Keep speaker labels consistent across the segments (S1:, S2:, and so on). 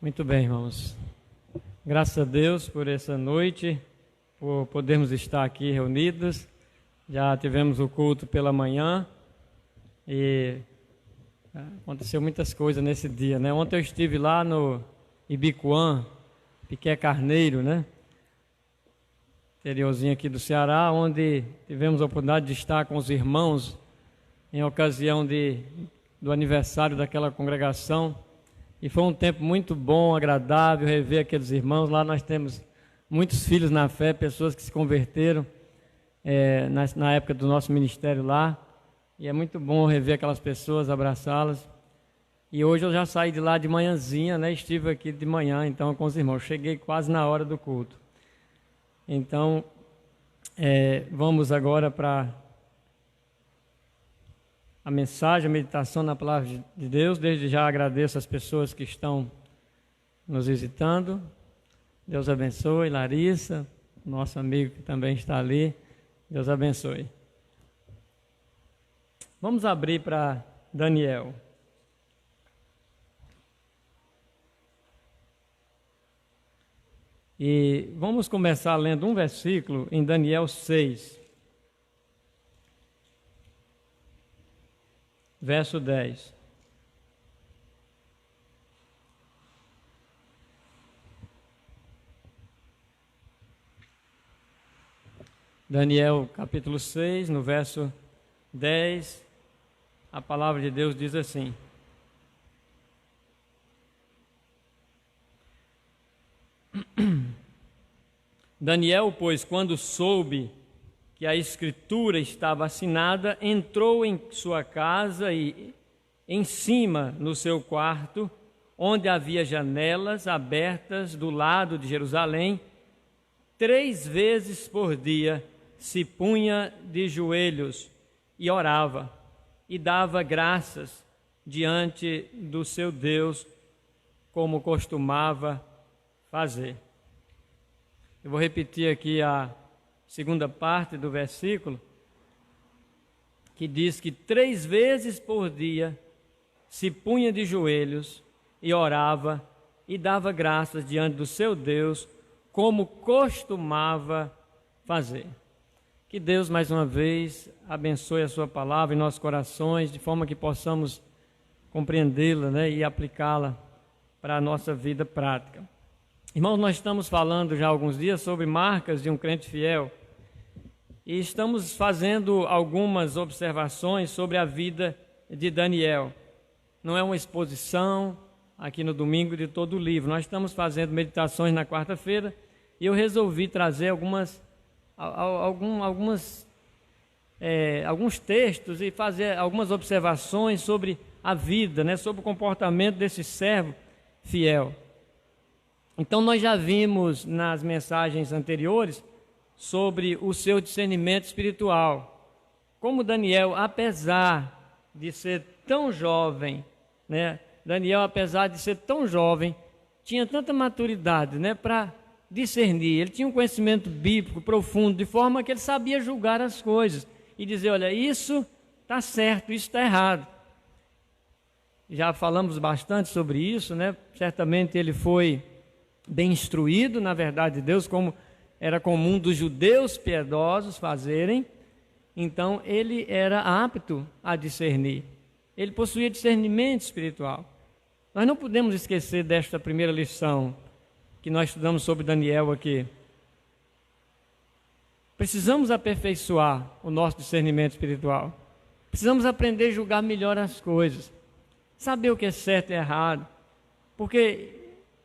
S1: Muito bem, irmãos. Graças a Deus por essa noite, por podermos estar aqui reunidos. Já tivemos o culto pela manhã e aconteceu muitas coisas nesse dia, né? Ontem eu estive lá no Ibicoan, Piqué Carneiro, né? Interiorzinho aqui do Ceará, onde tivemos a oportunidade de estar com os irmãos em ocasião do aniversário daquela congregação. E foi um tempo muito bom, agradável, rever aqueles irmãos. Lá nós temos muitos filhos na fé, pessoas que se converteram na época do nosso ministério lá. E é muito bom rever aquelas pessoas, abraçá-las. E hoje eu já saí de lá de manhãzinha, né? Estive aqui de manhã, então, com os irmãos. Cheguei quase na hora do culto. Então, vamos agora para a mensagem, a meditação na palavra de Deus. Desde já agradeço as pessoas que estão nos visitando. Deus abençoe. Larissa, nosso amigo que também está ali. Deus abençoe. Vamos abrir para Daniel. E vamos começar lendo um versículo em Daniel 6. Verso 10. Daniel capítulo 6, no verso 10, a palavra de Deus diz assim: Daniel, pois, quando soube que a escritura estava assinada, entrou em sua casa e em cima no seu quarto, onde havia janelas abertas do lado de Jerusalém, 3 vezes por dia se punha de joelhos e orava e dava graças diante do seu Deus, como costumava fazer. Eu vou repetir aqui a segunda parte do versículo, que diz que 3 vezes por dia se punha de joelhos e orava e dava graças diante do seu Deus, como costumava fazer. Que Deus, mais uma vez, abençoe a sua palavra em nossos corações, de forma que possamos compreendê-la, né, e aplicá-la para a nossa vida prática. Irmãos, nós estamos falando já há alguns dias sobre marcas de um crente fiel. E estamos fazendo algumas observações sobre a vida de Daniel. Não é uma exposição aqui no domingo de todo o livro. Nós estamos fazendo meditações na quarta-feira e eu resolvi trazer alguns textos e fazer algumas observações sobre a vida, né, sobre o comportamento desse servo fiel. Então nós já vimos nas mensagens anteriores sobre o seu discernimento espiritual. Como Daniel, apesar de ser tão jovem, né? Daniel, apesar de ser tão jovem, tinha tanta maturidade, né, para discernir. Ele tinha um conhecimento bíblico profundo, de forma que ele sabia julgar as coisas e dizer, olha, isso está certo, isso está errado. Já falamos bastante sobre isso, né? Certamente ele foi bem instruído na verdade de Deus, como era comum dos judeus piedosos fazerem. Então ele era apto a discernir. Ele possuía discernimento espiritual. Nós não podemos esquecer desta primeira lição que nós estudamos sobre Daniel aqui. Precisamos aperfeiçoar o nosso discernimento espiritual. Precisamos aprender a julgar melhor as coisas. Saber o que é certo e errado. Porque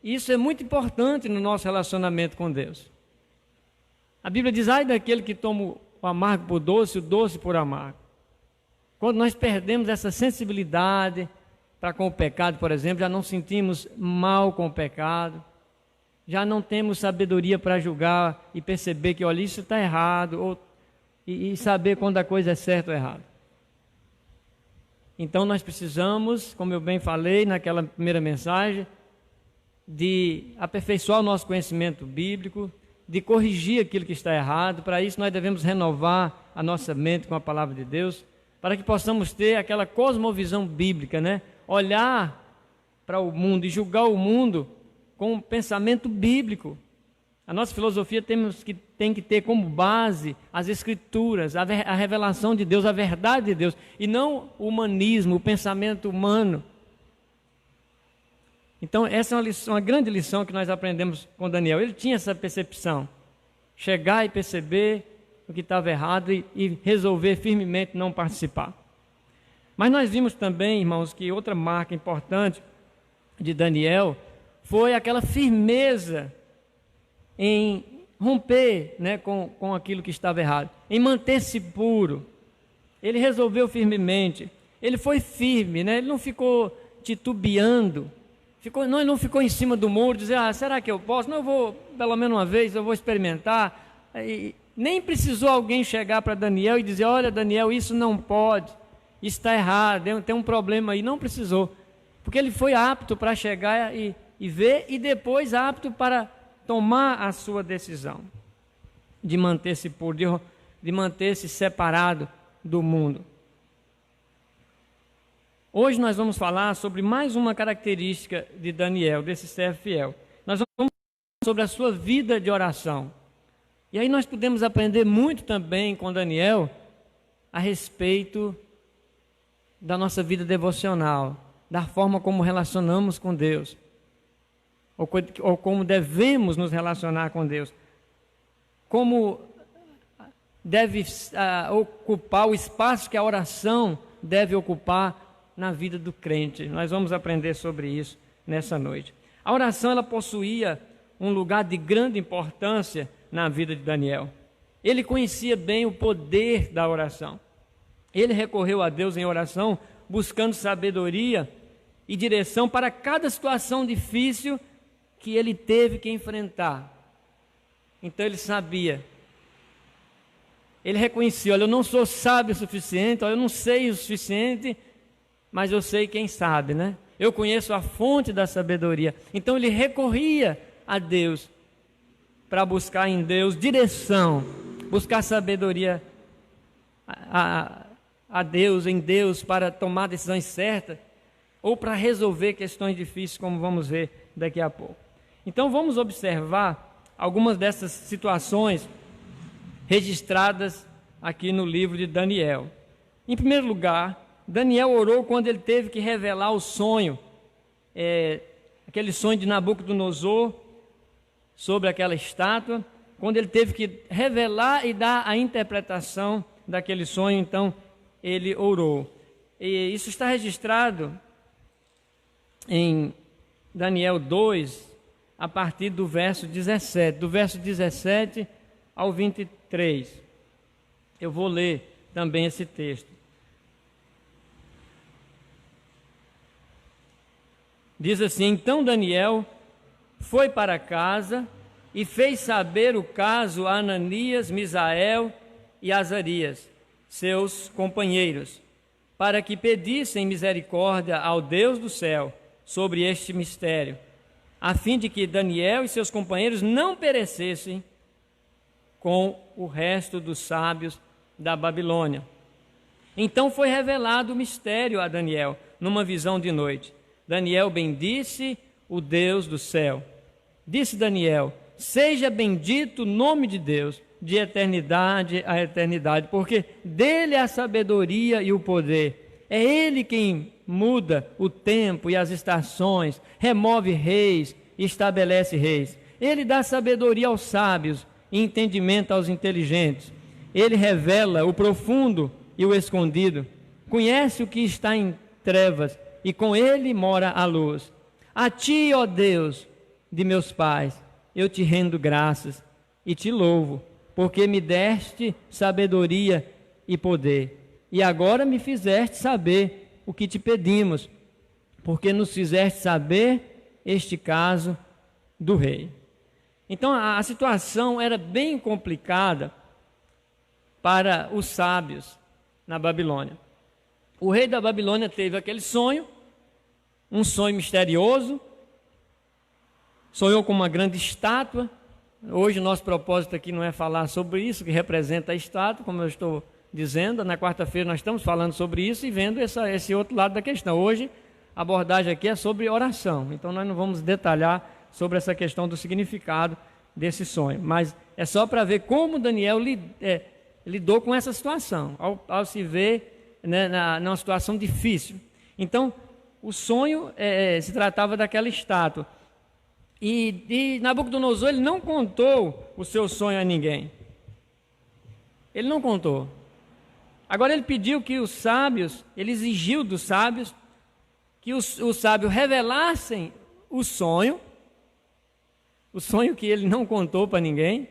S1: isso é muito importante no nosso relacionamento com Deus. A Bíblia diz, ai daquele que toma o amargo por doce, o doce por amargo. Quando nós perdemos essa sensibilidade para com o pecado, por exemplo, já não sentimos mal com o pecado, já não temos sabedoria para julgar e perceber que, olha, isso está errado, e saber quando a coisa é certa ou errada. Então nós precisamos, como eu bem falei naquela primeira mensagem, de aperfeiçoar o nosso conhecimento bíblico, de corrigir aquilo que está errado. Para isso nós devemos renovar a nossa mente com a palavra de Deus, para que possamos ter aquela cosmovisão bíblica, né? Olhar para o mundo e julgar o mundo com um pensamento bíblico. A nossa filosofia tem que ter como base as Escrituras, a revelação de Deus, a verdade de Deus, e não o humanismo, o pensamento humano. Então, essa é uma grande lição que nós aprendemos com Daniel. Ele tinha essa percepção, chegar e perceber o que estava errado e resolver firmemente não participar. Mas nós vimos também, irmãos, que outra marca importante de Daniel foi aquela firmeza em romper, né, com aquilo que estava errado, em manter-se puro. Ele resolveu firmemente, ele foi firme, né? Ele não ficou titubeando, não ficou em cima do muro, dizer, será que eu posso? Não, eu vou, pelo menos uma vez, eu vou experimentar. E nem precisou alguém chegar para Daniel e dizer, olha Daniel, isso não pode, isso está errado, tem um problema aí. Não precisou, porque ele foi apto para chegar e ver, e depois apto para tomar a sua decisão de manter-se puro, de manter-se separado do mundo. Hoje nós vamos falar sobre mais uma característica de Daniel, desse servo fiel. Nós vamos falar sobre a sua vida de oração. E aí nós podemos aprender muito também com Daniel a respeito da nossa vida devocional, da forma como relacionamos com Deus, ou como devemos nos relacionar com Deus, como deve ocupar o espaço que a oração deve ocupar na vida do crente. Nós vamos aprender sobre isso nessa noite. A oração, ela possuía um lugar de grande importância na vida de Daniel. Ele conhecia bem o poder da oração. Ele recorreu a Deus em oração, buscando sabedoria e direção para cada situação difícil que ele teve que enfrentar. Então ele sabia, ele reconhecia, olha, eu não sou sábio o suficiente, olha, eu não sei o suficiente, mas eu sei quem sabe, né? Eu conheço a fonte da sabedoria. Então ele recorria a Deus para buscar em Deus direção, buscar sabedoria a Deus, em Deus, para tomar decisões certas ou para resolver questões difíceis, como vamos ver daqui a pouco. Então vamos observar algumas dessas situações registradas aqui no livro de Daniel. Em primeiro lugar, Daniel orou quando ele teve que revelar o sonho, aquele sonho de Nabucodonosor sobre aquela estátua, quando ele teve que revelar e dar a interpretação daquele sonho, então ele orou. E isso está registrado em Daniel 2, a partir do verso 17, do verso 17 ao 23. Eu vou ler também esse texto. Diz assim: então Daniel foi para casa e fez saber o caso a Ananias, Misael e Azarias, seus companheiros, para que pedissem misericórdia ao Deus do céu sobre este mistério, a fim de que Daniel e seus companheiros não perecessem com o resto dos sábios da Babilônia. Então foi revelado o mistério a Daniel, numa visão de noite. Daniel bendisse o Deus do céu. Disse Daniel: seja bendito o nome de Deus, de eternidade a eternidade, porque dele é a sabedoria e o poder. É ele quem muda o tempo e as estações, remove reis e estabelece reis. Ele dá sabedoria aos sábios e entendimento aos inteligentes. Ele revela o profundo e o escondido. Conhece o que está em trevas e com ele mora a luz. A ti, ó Deus de meus pais, eu te rendo graças e te louvo, porque me deste sabedoria e poder. E agora me fizeste saber o que te pedimos, porque nos fizeste saber este caso do rei. Então a situação era bem complicada para os sábios na Babilônia. O rei da Babilônia teve aquele sonho, um sonho misterioso, sonhou com uma grande estátua. Hoje o nosso propósito aqui não é falar sobre isso, que representa a estátua, como eu estou dizendo. Na quarta-feira nós estamos falando sobre isso e vendo esse outro lado da questão. Hoje a abordagem aqui é sobre oração, então nós não vamos detalhar sobre essa questão do significado desse sonho. Mas é só para ver como Daniel lidou com essa situação, ao se ver, né, numa situação difícil. Então, o sonho se tratava daquela estátua. E Nabucodonosor, ele não contou o seu sonho a ninguém. Ele não contou. Agora ele pediu que os sábios, ele exigiu dos sábios, que os sábios revelassem o sonho que ele não contou para ninguém.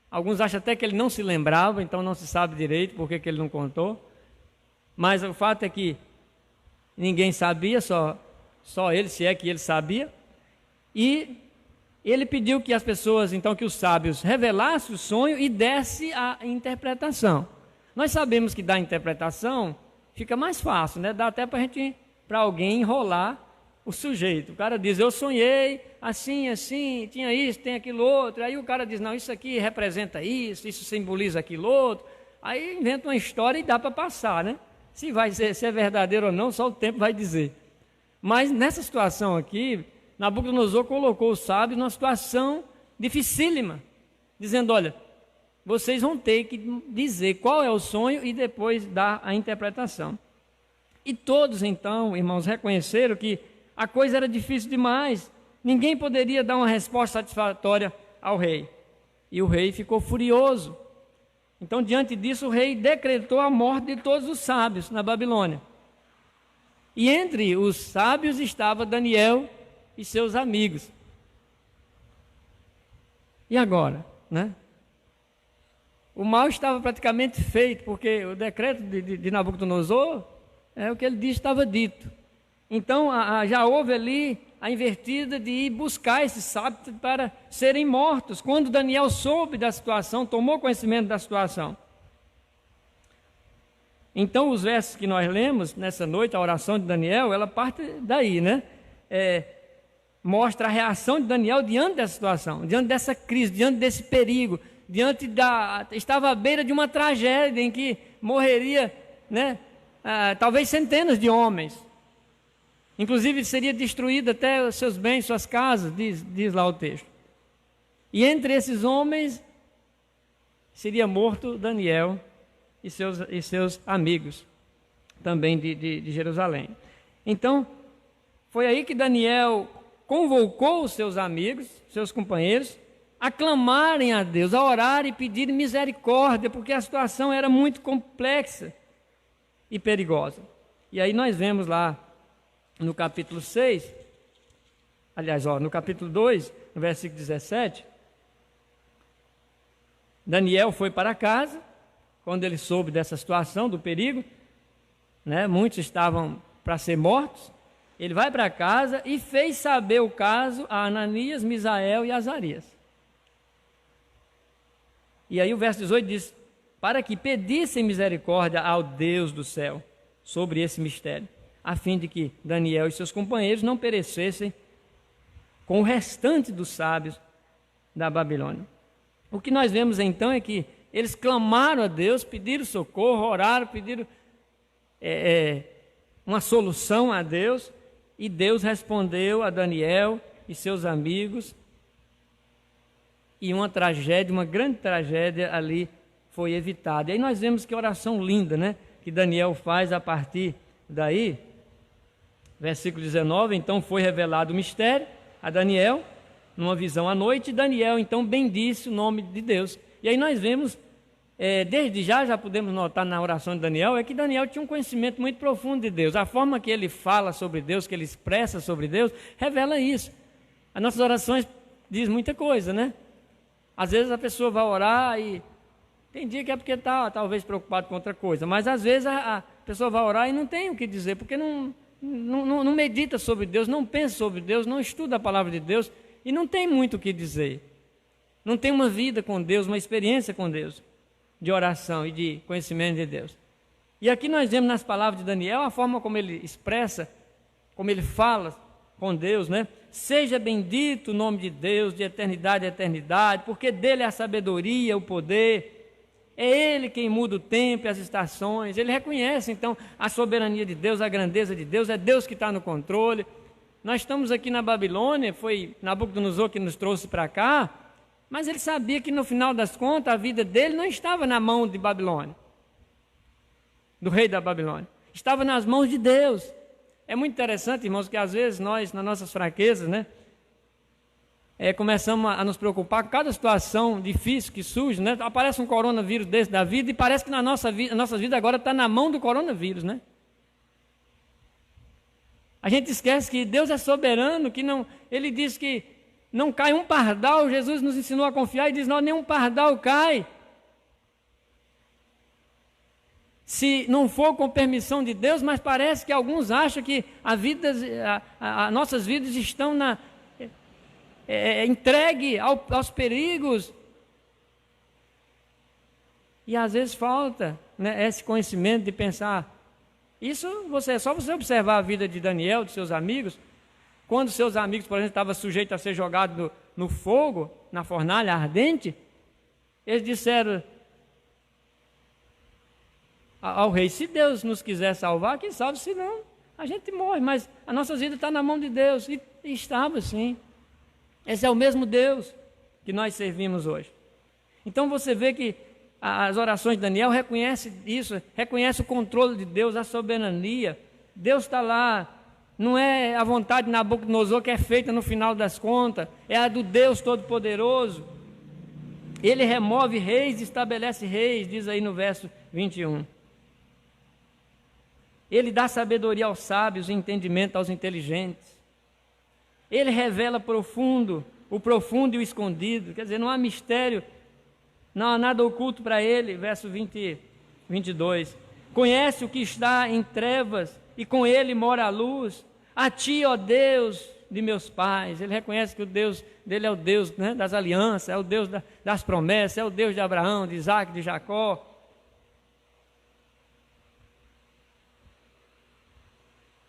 S1: Alguns acham até que ele não se lembrava, então não se sabe direito por que ele não contou. Mas o fato é que ninguém sabia, só ele, se é que ele sabia. E ele pediu que as pessoas, então, que os sábios revelassem o sonho e desse a interpretação. Nós sabemos que dar interpretação fica mais fácil, né? Dá até para alguém enrolar o sujeito. O cara diz, eu sonhei assim, assim, tinha isso, tem aquilo outro. Aí o cara diz, não, isso aqui representa isso simboliza aquilo outro. Aí inventa uma história e dá para passar, né? Se é verdadeiro ou não, só o tempo vai dizer. Mas nessa situação aqui, Nabucodonosor colocou os sábios numa situação dificílima, dizendo, olha, vocês vão ter que dizer qual é o sonho e depois dar a interpretação. E todos então, irmãos, reconheceram que a coisa era difícil demais, ninguém poderia dar uma resposta satisfatória ao rei. E o rei ficou furioso. Então, diante disso, o rei decretou a morte de todos os sábios na Babilônia. E entre os sábios estava Daniel e seus amigos. E agora, né? O mal estava praticamente feito, porque o decreto de Nabucodonosor, o que ele disse estava dito. Então, já houve ali a invertida de ir buscar esses sábios para serem mortos. Quando Daniel soube da situação, tomou conhecimento da situação. Então, os versos que nós lemos nessa noite, a oração de Daniel, ela parte daí, né? Mostra a reação de Daniel diante dessa situação, diante dessa crise, diante desse perigo, estava à beira de uma tragédia em que morreria, né? Talvez centenas de homens. Inclusive seria destruído até os seus bens, suas casas, diz lá o texto. E entre esses homens seria morto Daniel e seus amigos, também de Jerusalém. Então, foi aí que Daniel convocou os seus amigos, seus companheiros, a clamarem a Deus, a orar e pedir misericórdia, porque a situação era muito complexa e perigosa. E aí nós vemos lá no capítulo 6, aliás, no capítulo 2, no versículo 17, Daniel foi para casa, quando ele soube dessa situação, do perigo, né? Muitos estavam para ser mortos. Ele vai para casa e fez saber o caso a Ananias, Misael e Azarias. E aí o verso 18 diz, para que pedissem misericórdia ao Deus do céu sobre esse mistério, a fim de que Daniel e seus companheiros não perecessem com o restante dos sábios da Babilônia. O que nós vemos então é que eles clamaram a Deus, pediram socorro, oraram, pediram uma solução a Deus, e Deus respondeu a Daniel e seus amigos, e uma grande tragédia ali foi evitada. E aí nós vemos que oração linda, né? Que Daniel faz a partir daí. Versículo 19, então foi revelado o mistério a Daniel, numa visão à noite, e Daniel então bendisse o nome de Deus. E aí nós vemos, desde já podemos notar na oração de Daniel, é que Daniel tinha um conhecimento muito profundo de Deus. A forma que ele fala sobre Deus, que ele expressa sobre Deus, revela isso. As nossas orações dizem muita coisa, né? Às vezes a pessoa vai orar e tem dia que é porque está talvez preocupado com outra coisa, mas às vezes a pessoa vai orar e não tem o que dizer, porque não medita sobre Deus, não pensa sobre Deus, não estuda a palavra de Deus e não tem muito o que dizer. Não tem uma vida com Deus, uma experiência com Deus, de oração e de conhecimento de Deus. E aqui nós vemos nas palavras de Daniel a forma como ele expressa, como ele fala com Deus, né? Seja bendito o nome de Deus, de eternidade a eternidade, porque dele é a sabedoria, o poder. É ele quem muda o tempo e as estações. Ele reconhece então a soberania de Deus, a grandeza de Deus, é Deus que está no controle. nós estamos aqui na Babilônia, foi Nabucodonosor que nos trouxe para cá, mas ele sabia que no final das contas a vida dele não estava na mão de Babilônia, do rei da Babilônia, estava nas mãos de Deus. É muito interessante, irmãos, que às vezes nós, nas nossas fraquezas, né, começamos a nos preocupar com cada situação difícil que surge, né? Aparece um coronavírus desse da vida e parece que a nossa vida agora está na mão do coronavírus, né? A gente esquece que Deus é soberano, que não, Ele diz que não cai um pardal. Jesus nos ensinou a confiar e diz: não, nenhum pardal cai, se não for com permissão de Deus. Mas parece que alguns acham que nossas vidas estão entregue aos perigos, e às vezes falta, né, esse conhecimento de pensar. Isso é só você observar a vida de Daniel, de seus amigos. Quando seus amigos, por exemplo, estavam sujeitos a ser jogados no fogo, na fornalha ardente, eles disseram ao rei: se Deus nos quiser salvar, quem salve, se não, a gente morre, mas a nossa vida está na mão de Deus. E estava assim. Esse é o mesmo Deus que nós servimos hoje. Então você vê que as orações de Daniel reconhecem isso, reconhece o controle de Deus, a soberania. Deus está lá, não é a vontade de Nabucodonosor que é feita no final das contas, é a do Deus Todo-Poderoso. Ele remove reis e estabelece reis, diz aí no verso 21. Ele dá sabedoria aos sábios e entendimento aos inteligentes. Ele revela o profundo e o escondido. Quer dizer, não há mistério, não há nada oculto para ele. Verso 22. Conhece o que está em trevas e com ele mora a luz. A ti, ó Deus de meus pais. Ele reconhece que o Deus dele é o Deus, né, das alianças, é o Deus das promessas, é o Deus de Abraão, de Isaac, de Jacó.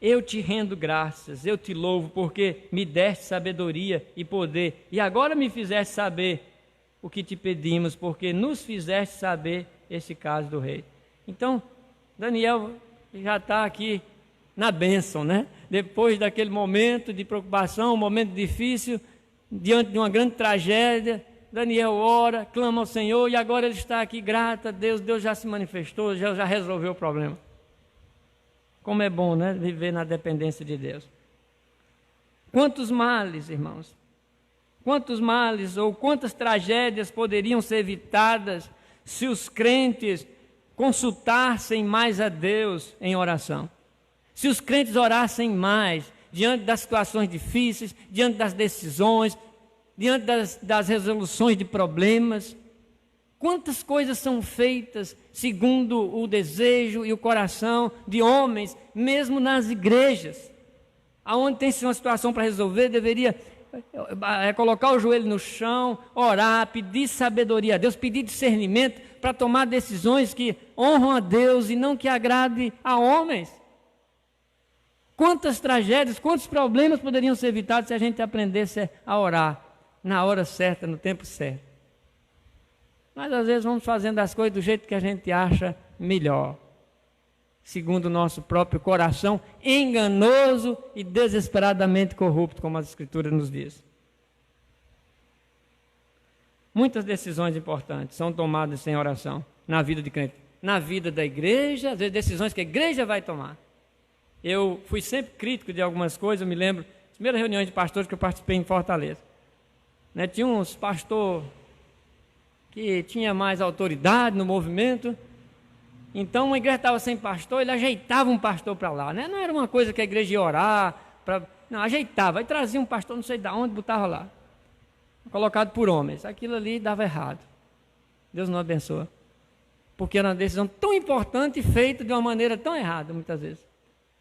S1: Eu te rendo graças, eu te louvo, porque me deste sabedoria e poder, e agora me fizeste saber o que te pedimos, porque nos fizeste saber esse caso do rei. Então, Daniel já está aqui na bênção, né? Depois daquele momento de preocupação, um momento difícil, diante de uma grande tragédia, Daniel ora, clama ao Senhor, e agora ele está aqui, grato a Deus. Deus já se manifestou, já resolveu o problema. Como é bom, né, viver na dependência de Deus. Quantos males, irmãos, quantos males ou quantas tragédias poderiam ser evitadas se os crentes consultassem mais a Deus em oração? Se os crentes orassem mais diante das situações difíceis, diante das decisões, diante das resoluções de problemas. Quantas coisas são feitas segundo o desejo e o coração de homens, mesmo nas igrejas, aonde tem-se uma situação para resolver, deveria colocar o joelho no chão, orar, pedir sabedoria a Deus, pedir discernimento para tomar decisões que honram a Deus e não que agrade a homens. Quantas tragédias, quantos problemas poderiam ser evitados se a gente aprendesse a orar na hora certa, no tempo certo. Mas às vezes vamos fazendo as coisas do jeito que a gente acha melhor, segundo o nosso próprio coração, enganoso e desesperadamente corrupto, como as Escrituras nos diz. Muitas decisões importantes são tomadas sem oração na vida de crente, na vida da igreja, às vezes decisões que a igreja vai tomar. Eu fui sempre crítico de algumas coisas. Eu me lembro das primeiras reuniões de pastores que eu participei em Fortaleza, né? Tinha uns pastores que tinha mais autoridade no movimento. Então, uma igreja estava sem pastor, ele ajeitava um pastor para lá, né? Não era uma coisa que a igreja ia orar, não, ajeitava, aí trazia um pastor não sei de onde, botava lá, colocado por homens. Aquilo ali dava errado. Deus não abençoa, porque era uma decisão tão importante e feita de uma maneira tão errada, muitas vezes,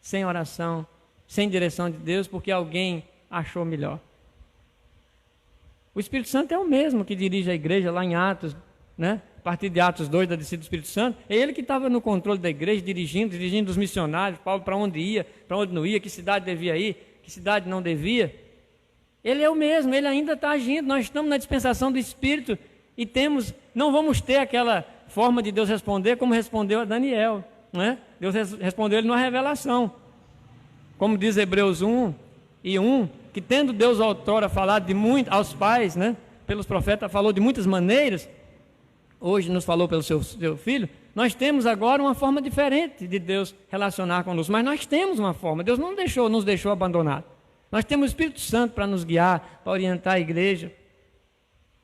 S1: sem oração, sem direção de Deus, porque alguém achou melhor. O Espírito Santo é o mesmo que dirige a igreja lá em Atos, né? A partir de Atos 2, da descida do Espírito Santo, é ele que estava no controle da igreja, dirigindo os missionários, Paulo para onde ia, para onde não ia, que cidade devia ir, que cidade não devia. Ele é o mesmo, ele ainda está agindo. Nós estamos na dispensação do Espírito e não vamos ter aquela forma de Deus responder como respondeu a Daniel, né? Deus respondeu ele numa revelação. Como diz Hebreus 1, que tendo Deus outrora falado de muito aos pais, né, pelos profetas, falou de muitas maneiras, hoje nos falou pelo seu Filho, nós temos agora uma forma diferente de Deus relacionar conosco, mas nós temos uma forma, Deus não nos deixou abandonados. Nós temos o Espírito Santo para nos guiar, para orientar a igreja.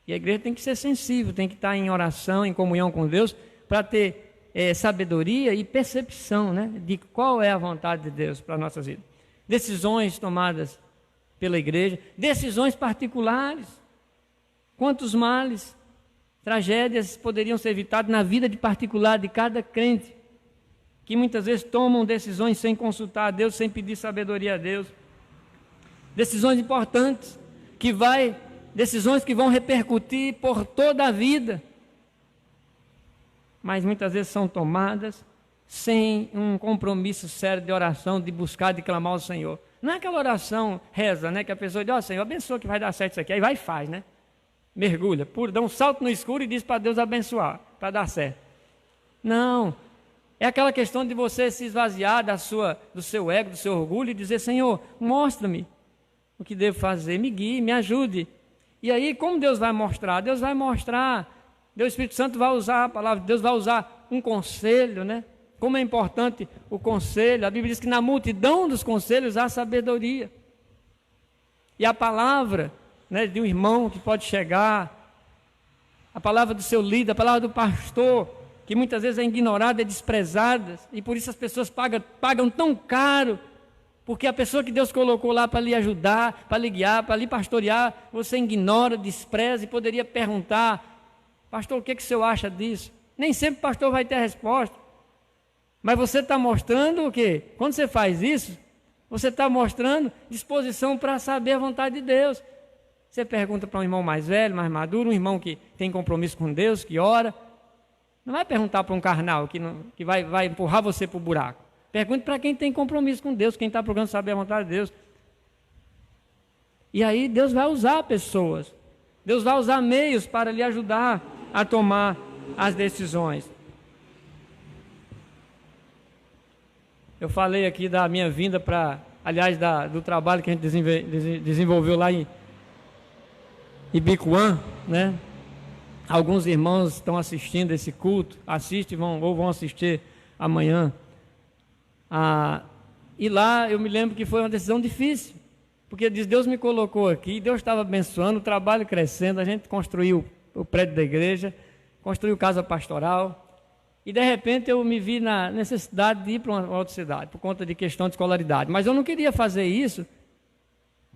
S1: E a igreja tem que ser sensível, tem que estar em oração, em comunhão com Deus, para ter sabedoria e percepção, né, de qual é a vontade de Deus para a nossa vida. Decisões tomadas pela igreja, decisões particulares. Quantos males, tragédias poderiam ser evitadas na vida de particular de cada crente, que muitas vezes tomam decisões sem consultar a Deus, sem pedir sabedoria a Deus. Decisões importantes, decisões que vão repercutir por toda a vida, mas muitas vezes são tomadas sem um compromisso sério de oração, de buscar, de clamar ao Senhor. Não é aquela oração reza, né, que a pessoa diz, Senhor, abençoa que vai dar certo isso aqui, aí vai e faz, né? Mergulha, dá um salto no escuro e diz para Deus abençoar, para dar certo. Não, é aquela questão de você se esvaziar do seu ego, do seu orgulho e dizer, Senhor, mostra-me o que devo fazer, me guie, me ajude. E aí, como Deus vai mostrar? Deus vai mostrar, Deus, o Espírito Santo vai usar a palavra de Deus, vai usar um conselho, né? Como é importante o conselho, a Bíblia diz que na multidão dos conselhos há sabedoria. E a palavra, né, de um irmão que pode chegar, a palavra do seu líder, a palavra do pastor, que muitas vezes é ignorada, é desprezada, e por isso as pessoas pagam tão caro, porque a pessoa que Deus colocou lá para lhe ajudar, para lhe guiar, para lhe pastorear, você ignora, despreza e poderia perguntar, pastor, o que o senhor acha disso? Nem sempre o pastor vai ter a resposta, mas você está mostrando o quê? Quando você faz isso, você está mostrando disposição para saber a vontade de Deus. Você pergunta para um irmão mais velho, mais maduro, um irmão que tem compromisso com Deus, que ora, não vai perguntar para um carnal que vai empurrar você para o buraco. Pergunte para quem tem compromisso com Deus, quem está procurando saber a vontade de Deus. E aí Deus vai usar pessoas, Deus vai usar meios para lhe ajudar a tomar as decisões. Eu falei aqui da minha vinda do trabalho que a gente desenvolveu lá em Ibicoã, né? Alguns irmãos estão assistindo esse culto, assistem ou vão assistir amanhã. E lá eu me lembro que foi uma decisão difícil, porque Deus me colocou aqui, Deus estava abençoando, o trabalho crescendo, a gente construiu o prédio da igreja, construiu casa pastoral, e de repente eu me vi na necessidade de ir para uma outra cidade, por conta de questão de escolaridade, mas eu não queria fazer isso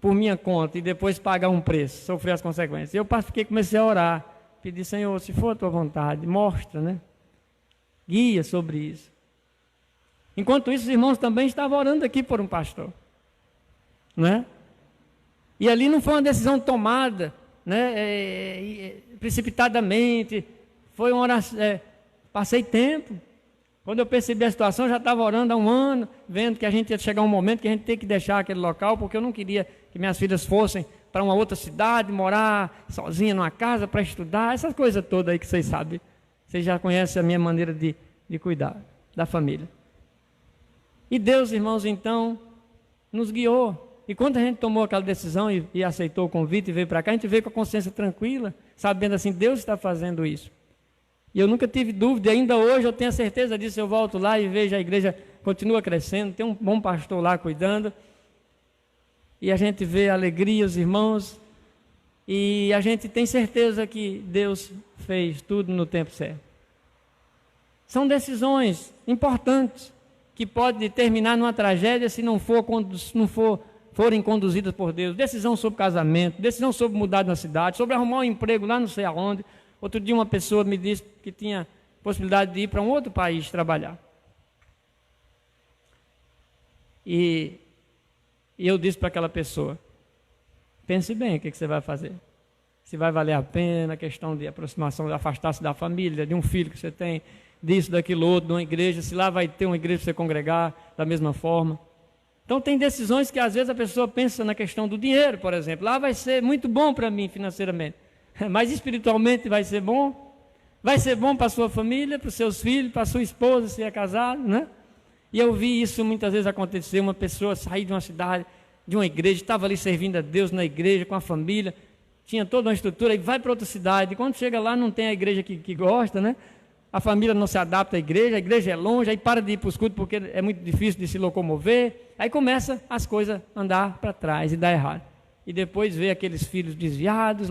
S1: por minha conta e depois pagar um preço, sofrer as consequências. Eu comecei a orar, pedi, Senhor, se for a tua vontade, mostra, né? Guia sobre isso. Enquanto isso, os irmãos também estavam orando aqui por um pastor, né? E ali não foi uma decisão tomada, né, precipitadamente, foi uma oração, passei tempo. Quando eu percebi a situação, eu já estava orando há um ano, vendo que a gente ia chegar um momento que a gente tem que deixar aquele local, porque eu não queria que minhas filhas fossem para uma outra cidade, morar sozinha numa casa para estudar, essas coisas todas aí que vocês sabem. Vocês já conhecem a minha maneira de cuidar da família. E Deus, irmãos, então, nos guiou. E quando a gente tomou aquela decisão e aceitou o convite e veio para cá, a gente veio com a consciência tranquila, sabendo assim, Deus está fazendo isso. E eu nunca tive dúvida, ainda hoje eu tenho a certeza disso, eu volto lá e vejo a igreja continua crescendo, tem um bom pastor lá cuidando, e a gente vê a alegria, os irmãos, e a gente tem certeza que Deus fez tudo no tempo certo. São decisões importantes, que podem terminar numa tragédia se não forem conduzidas por Deus. Decisão sobre casamento, decisão sobre mudar de uma cidade, sobre arrumar um emprego lá não sei aonde. Outro dia uma pessoa me disse que tinha possibilidade de ir para um outro país trabalhar. E eu disse para aquela pessoa, pense bem o que você vai fazer. Se vai valer a pena a questão de aproximação, de afastar-se da família, de um filho que você tem, disso, daquilo outro, de uma igreja, se lá vai ter uma igreja para você congregar da mesma forma. Então tem decisões que às vezes a pessoa pensa na questão do dinheiro, por exemplo. Lá vai ser muito bom para mim financeiramente, mas espiritualmente vai ser bom para a sua família, para os seus filhos, para a sua esposa, se é casado, né? E eu vi isso muitas vezes acontecer, uma pessoa sair de uma cidade, de uma igreja, estava ali servindo a Deus na igreja, com a família, tinha toda uma estrutura, e vai para outra cidade, e quando chega lá não tem a igreja que gosta, né? A família não se adapta à igreja, a igreja é longe, aí para de ir para os cultos porque é muito difícil de se locomover, aí começa as coisas a andar para trás e dar errado. E depois vê aqueles filhos desviados.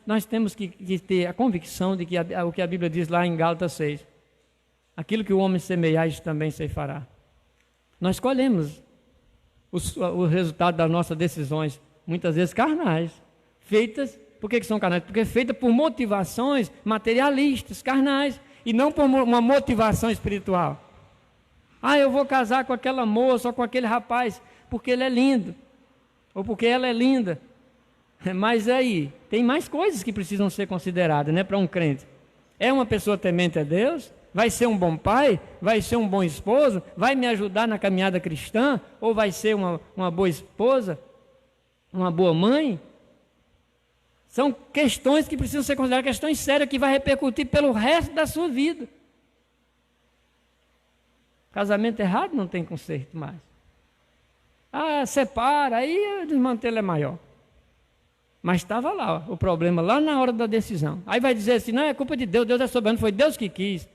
S1: Nós temos que ter a convicção de que o que a Bíblia diz lá em Gálatas 6, aquilo que o homem semear, isso também ceifará. Nós colhemos o resultado das nossas decisões, muitas vezes carnais, feitas, por que são carnais? Porque feitas por motivações materialistas, carnais, e não por uma motivação espiritual. Eu vou casar com aquela moça ou com aquele rapaz, porque ele é lindo, ou porque ela é linda. Mas aí, tem mais coisas que precisam ser consideradas, né, para um crente. É uma pessoa temente a Deus? Vai ser um bom pai? Vai ser um bom esposo? Vai me ajudar na caminhada cristã? Ou vai ser uma boa esposa? Uma boa mãe? São questões que precisam ser consideradas, questões sérias que vai repercutir pelo resto da sua vida. Casamento errado não tem conserto mais. Separa, aí o desmantelo é maior. Mas estava lá, o problema, lá na hora da decisão. Aí vai dizer assim, não, é culpa de Deus, Deus é soberano, foi Deus que quis.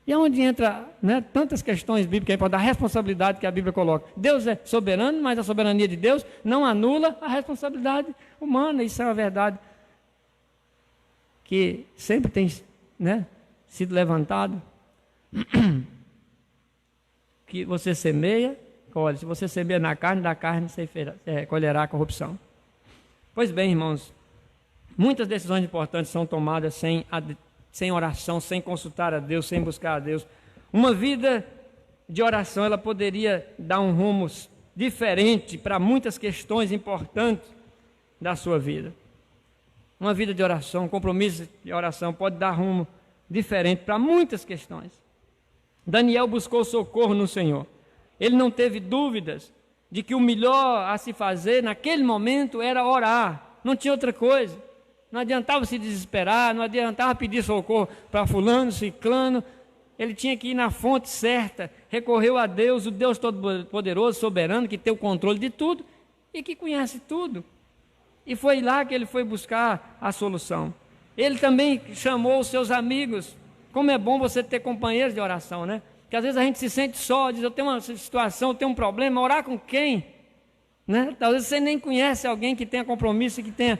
S1: E é onde entra, né, tantas questões bíblicas, da responsabilidade que a Bíblia coloca. Deus é soberano, mas a soberania de Deus não anula a responsabilidade humana. Isso é uma verdade que sempre tem, né, sido levantado. Que você semeia, colhe. Se você semeia na carne, da carne você colherá a corrupção. Pois bem, irmãos, muitas decisões importantes são tomadas sem oração, sem consultar a Deus, sem buscar a Deus. Uma vida de oração, ela poderia dar um rumo diferente para muitas questões importantes da sua vida. Uma vida de oração, um compromisso de oração pode dar rumo diferente para muitas questões. Daniel buscou socorro no Senhor. Ele não teve dúvidas de que o melhor a se fazer naquele momento era orar. Não tinha outra coisa. Não adiantava se desesperar, não adiantava pedir socorro para fulano, ciclano. Ele tinha que ir na fonte certa, recorreu a Deus, o Deus Todo-Poderoso, soberano, que tem o controle de tudo e que conhece tudo. E foi lá que ele foi buscar a solução. Ele também chamou os seus amigos. Como é bom você ter companheiros de oração, né? Porque às vezes a gente se sente só, diz, eu tenho uma situação, eu tenho um problema, orar com quem? Né? Talvez você nem conhece alguém que tenha compromisso e que tenha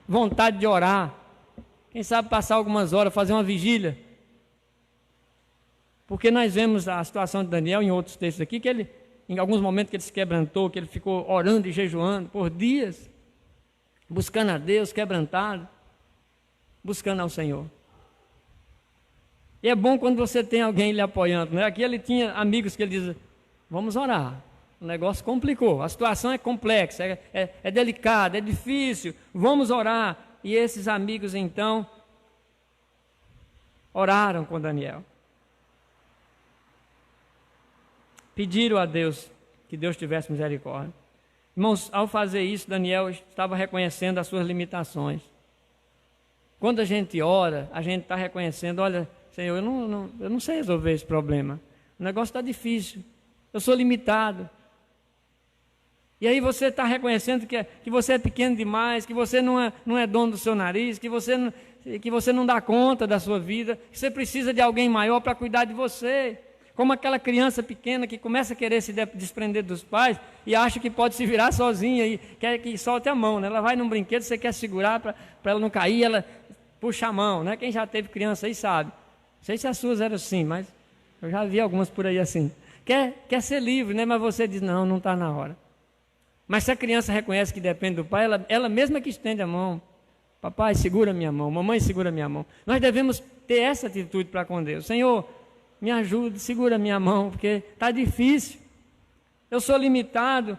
S1: vontade de orar. Quem sabe passar algumas horas, fazer uma vigília. Porque nós vemos a situação de Daniel em outros textos aqui, que ele, em alguns momentos que ele se quebrantou, que ele ficou orando e jejuando por dias, buscando a Deus, quebrantado, buscando ao Senhor. E é bom quando você tem alguém lhe apoiando, né? Aqui ele tinha amigos que ele diz, vamos orar. O negócio complicou, a situação é complexa, é delicada, é difícil, vamos orar. E esses amigos então oraram com Daniel. Pediram a Deus que Deus tivesse misericórdia. Irmãos, ao fazer isso, Daniel estava reconhecendo as suas limitações. Quando a gente ora, a gente está reconhecendo, olha, Senhor, eu não sei resolver esse problema. O negócio está difícil, eu sou limitado. E aí você está reconhecendo que você é pequeno demais, que você não é dono do seu nariz, que você não dá conta da sua vida, que você precisa de alguém maior para cuidar de você. Como aquela criança pequena que começa a querer se desprender dos pais e acha que pode se virar sozinha e quer que solte a mão, né? Ela vai num brinquedo, você quer segurar para ela não cair, ela puxa a mão, né? Quem já teve criança aí sabe. Não sei se as suas eram assim, mas eu já vi algumas por aí assim. Quer ser livre, né? Mas você diz, não está na hora. Mas se a criança reconhece que depende do pai, ela mesma que estende a mão. Papai, segura minha mão. Mamãe, segura minha mão. Nós devemos ter essa atitude para com Deus. Senhor, me ajude, segura minha mão, porque está difícil. Eu sou limitado.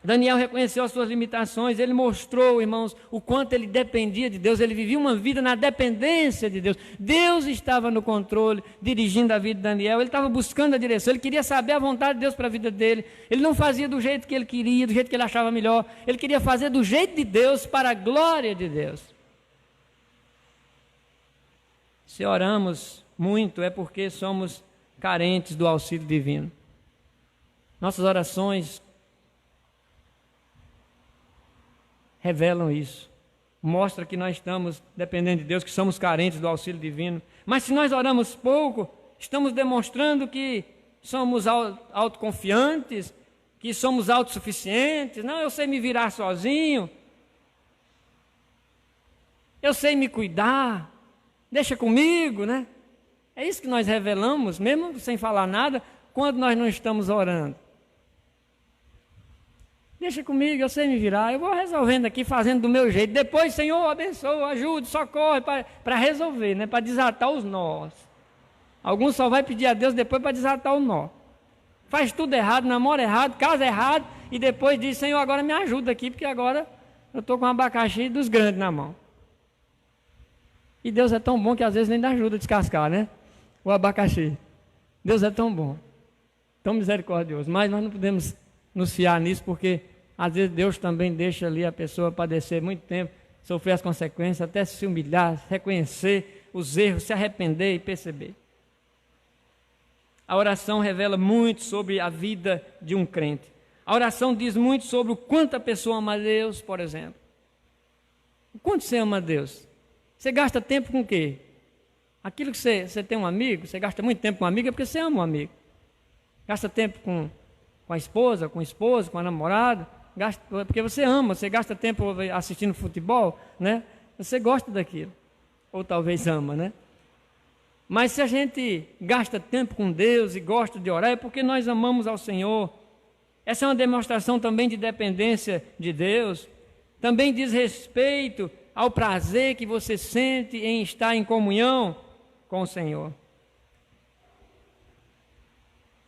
S1: Daniel reconheceu as suas limitações. Ele mostrou, irmãos, o quanto ele dependia de Deus. Ele vivia uma vida na dependência de Deus. Deus estava no controle, dirigindo a vida de Daniel. Ele estava buscando a direção. Ele queria saber a vontade de Deus para a vida dele. Ele não fazia do jeito que ele queria, do jeito que ele achava melhor. Ele queria fazer do jeito de Deus, para a glória de Deus. Se oramos muito, é porque somos carentes do auxílio divino. Nossas orações revelam isso. Mostra que nós estamos dependendo de Deus, que somos carentes do auxílio divino. Mas se nós oramos pouco, estamos demonstrando que somos autoconfiantes, que somos autossuficientes. Não, eu sei me virar sozinho. Eu sei me cuidar. Deixa comigo, né? É isso que nós revelamos, mesmo sem falar nada, quando nós não estamos orando. Deixa comigo, eu sei me virar, eu vou resolvendo aqui, fazendo do meu jeito. Depois, Senhor, abençoa, ajude, socorre, para resolver, né? Para desatar os nós. Alguns só vai pedir a Deus depois para desatar o nó. Faz tudo errado, namora errado, casa errado, e depois diz, Senhor, agora me ajuda aqui, porque agora eu estou com um abacaxi dos grandes na mão. E Deus é tão bom que às vezes nem dá ajuda a descascar, né? O abacaxi. Deus é tão bom, tão misericordioso, mas nós não podemos nos fiar nisso, porque às vezes Deus também deixa ali a pessoa padecer muito tempo, sofrer as consequências, até se humilhar, reconhecer os erros, se arrepender e perceber. A oração revela muito sobre a vida de um crente. A oração diz muito sobre o quanto a pessoa ama a Deus, por exemplo. O quanto você ama a Deus? Você gasta tempo com o quê? Aquilo que você tem um amigo, você gasta muito tempo com um amigo, é porque você ama um amigo. Gasta tempo com a esposa, com o esposo, com a namorada, porque você ama, você gasta tempo assistindo futebol, né? Você gosta daquilo, ou talvez ama, né? Mas se a gente gasta tempo com Deus e gosta de orar, é porque nós amamos ao Senhor. Essa é uma demonstração também de dependência de Deus, também diz respeito ao prazer que você sente em estar em comunhão com o Senhor.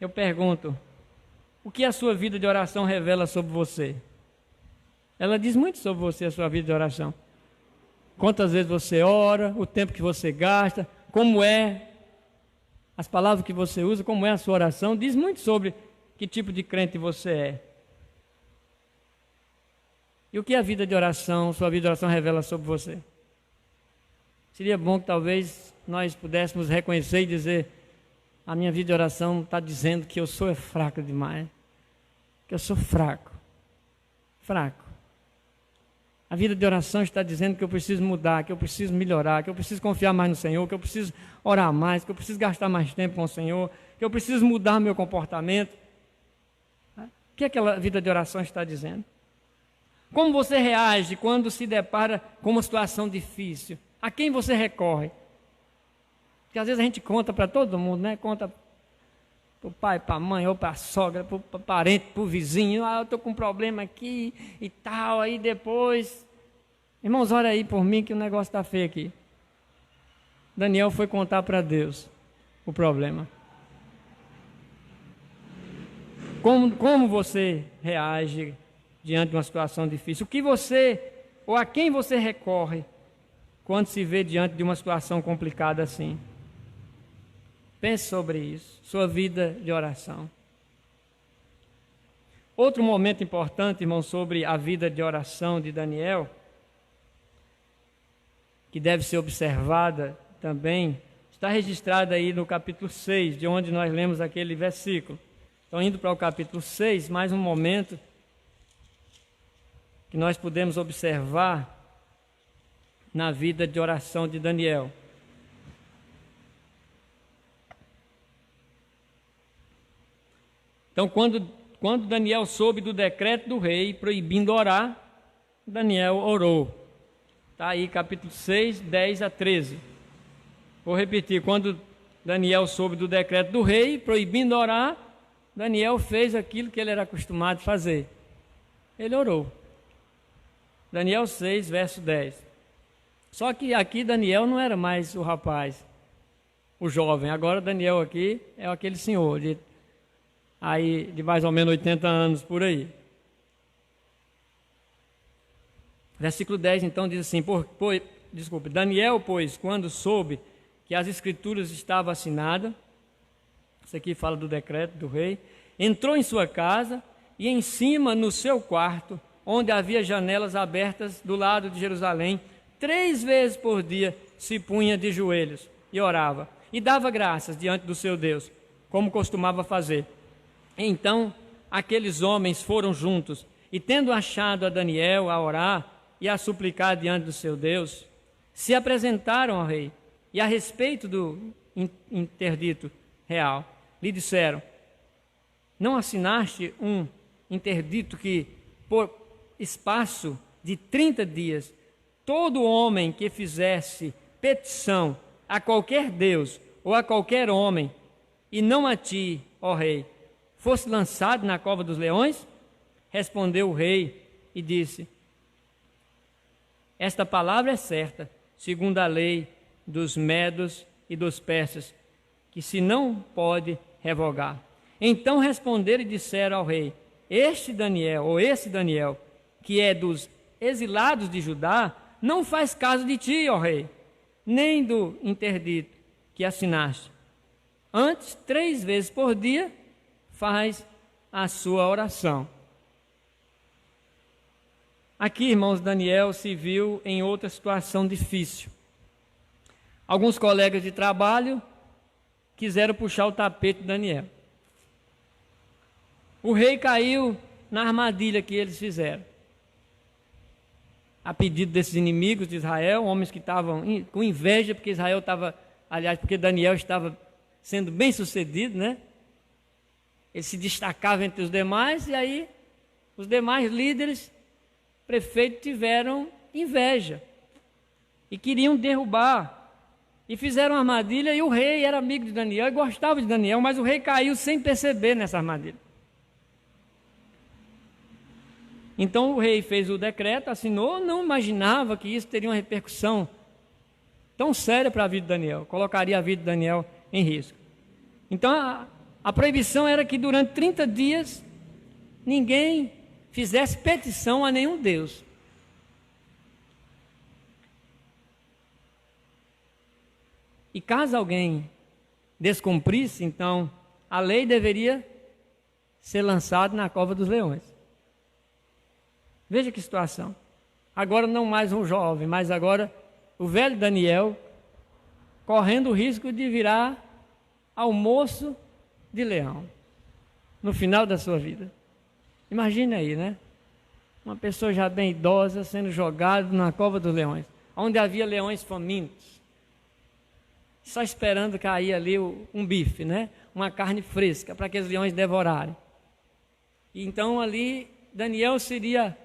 S1: Eu pergunto, o que a sua vida de oração revela sobre você? Ela diz muito sobre você, a sua vida de oração. Quantas vezes você ora, o tempo que você gasta, como é, as palavras que você usa, como é a sua oração, diz muito sobre que tipo de crente você é. E o que a vida de oração, sua vida de oração revela sobre você? Seria bom que talvez nós pudéssemos reconhecer e dizer, a minha vida de oração está dizendo que eu sou fraco demais, que eu sou fraco. A vida de oração está dizendo que eu preciso mudar, que eu preciso melhorar, que eu preciso confiar mais no Senhor, que eu preciso orar mais, que eu preciso gastar mais tempo com o Senhor, que eu preciso mudar meu comportamento. O que aquela vida de oração está dizendo? Como você reage quando se depara com uma situação difícil? A quem você recorre? Porque às vezes a gente conta para todo mundo, né? Conta para o pai, para a mãe, ou para a sogra, para o parente, para o vizinho. Eu estou com um problema aqui e tal. Aí depois, irmãos, ora aí por mim que o negócio está feio aqui. Daniel foi contar para Deus o problema. Como você reage diante de uma situação difícil? O que você, ou a quem você recorre quando se vê diante de uma situação complicada assim? Pense sobre isso, sua vida de oração. Outro momento importante, irmão, sobre a vida de oração de Daniel, que deve ser observada também, está registrado aí no capítulo 6, de onde nós lemos aquele versículo. Então, indo para o capítulo 6, mais um momento que nós podemos observar na vida de oração de Daniel. Então, quando Daniel soube do decreto do rei proibindo orar, Daniel orou. Está aí capítulo 6, 10 a 13. Vou repetir, quando Daniel soube do decreto do rei proibindo orar, Daniel fez aquilo que ele era acostumado a fazer. Ele orou. Daniel 6, verso 10. Só que aqui Daniel não era mais o rapaz, o jovem. Agora Daniel aqui é aquele senhor de mais ou menos 80 anos por aí. Versículo 10 então diz assim, Daniel, pois, quando soube que as escrituras estavam assinadas, isso aqui fala do decreto do rei, entrou em sua casa e em cima no seu quarto, onde havia janelas abertas do lado de Jerusalém, 3 vezes por dia se punha de joelhos e orava, e dava graças diante do seu Deus. como costumava fazer. Então aqueles homens foram juntos, e tendo achado a Daniel a orar e a suplicar diante do seu Deus, se apresentaram ao rei, e a respeito do interdito real, lhe disseram: não assinaste um interdito que, por espaço de 30 dias, todo homem que fizesse petição a qualquer Deus ou a qualquer homem, e não a ti, ó rei, fosse lançado na cova dos leões? Respondeu o rei e disse: esta palavra é certa, segundo a lei dos medos e dos persas, que se não pode revogar. Então responderam e disseram ao rei: esse Daniel, que é dos exilados de Judá, não faz caso de ti, ó rei, nem do interdito que assinaste. Antes, 3 vezes por dia, faz a sua oração. Aqui, irmãos, Daniel se viu em outra situação difícil. Alguns colegas de trabalho quiseram puxar o tapete de Daniel. O rei caiu na armadilha que eles fizeram. A pedido desses inimigos de Israel, homens que estavam com inveja, porque Israel estava, aliás, porque Daniel estava sendo bem sucedido, né? Ele se destacava entre os demais, e aí os demais líderes, prefeitos, tiveram inveja e queriam derrubar. E fizeram uma armadilha, e o rei era amigo de Daniel e gostava de Daniel, mas o rei caiu sem perceber nessa armadilha. Então o rei fez o decreto, assinou, não imaginava que isso teria uma repercussão tão séria para a vida de Daniel, colocaria a vida de Daniel em risco. Então a proibição era que durante 30 dias ninguém fizesse petição a nenhum Deus. E caso alguém descumprisse, então a lei deveria ser lançada na cova dos leões. Veja que situação. Agora não mais um jovem, mas agora o velho Daniel, correndo o risco de virar almoço de leão no final da sua vida. Imagine aí, né? Uma pessoa já bem idosa sendo jogada na cova dos leões, onde havia leões famintos, só esperando cair ali um bife, né? Uma carne fresca para aqueles leões devorarem. E então ali Daniel seria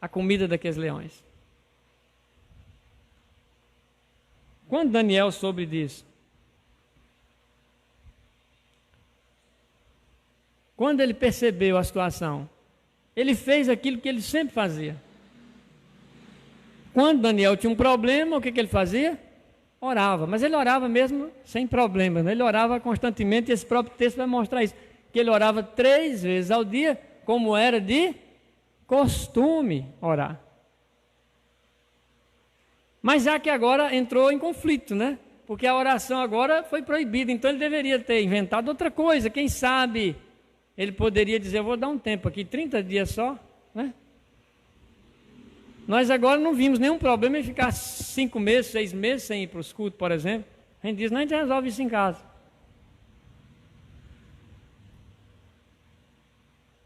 S1: a comida daqueles leões. Quando Daniel soube disso, quando ele percebeu a situação, ele fez aquilo que ele sempre fazia. Quando Daniel tinha um problema, o que ele fazia? Orava, mas ele orava mesmo sem problema, né? Ele orava constantemente, e esse próprio texto vai mostrar isso, que ele orava 3 vezes ao dia, como era de costume orar. Mas já que agora entrou em conflito, né? Porque a oração agora foi proibida, então ele deveria ter inventado outra coisa. Quem sabe ele poderia dizer: eu vou dar um tempo aqui, 30 dias só, né? Nós agora não vimos nenhum problema em ficar 5 meses, 6 meses sem ir para os cultos, por exemplo. A gente diz: não, a gente resolve isso em casa.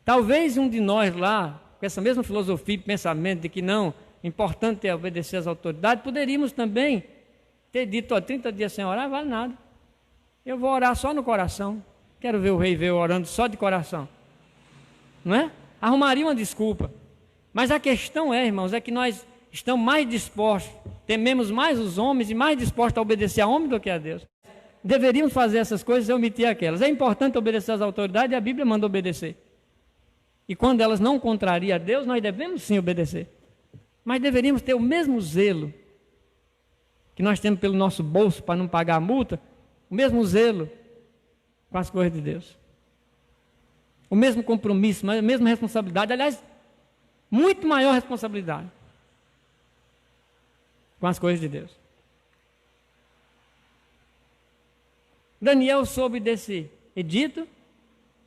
S1: Talvez um de nós lá, com essa mesma filosofia e pensamento de que não, importante é obedecer às autoridades, poderíamos também ter dito: 30 dias sem orar, vale nada. Eu vou orar só no coração. Quero ver o rei ver eu orando só de coração. Não é? Arrumaria uma desculpa. Mas a questão é, irmãos, é que nós estamos mais dispostos, tememos mais os homens e mais dispostos a obedecer a homem do que a Deus. Deveríamos fazer essas coisas e omitir aquelas. É importante obedecer às autoridades, e a Bíblia manda obedecer. E quando elas não contrariam a Deus, nós devemos sim obedecer. Mas deveríamos ter o mesmo zelo que nós temos pelo nosso bolso para não pagar a multa, o mesmo zelo com as coisas de Deus. O mesmo compromisso, a mesma responsabilidade, aliás, muito maior responsabilidade com as coisas de Deus. Daniel soube desse edito,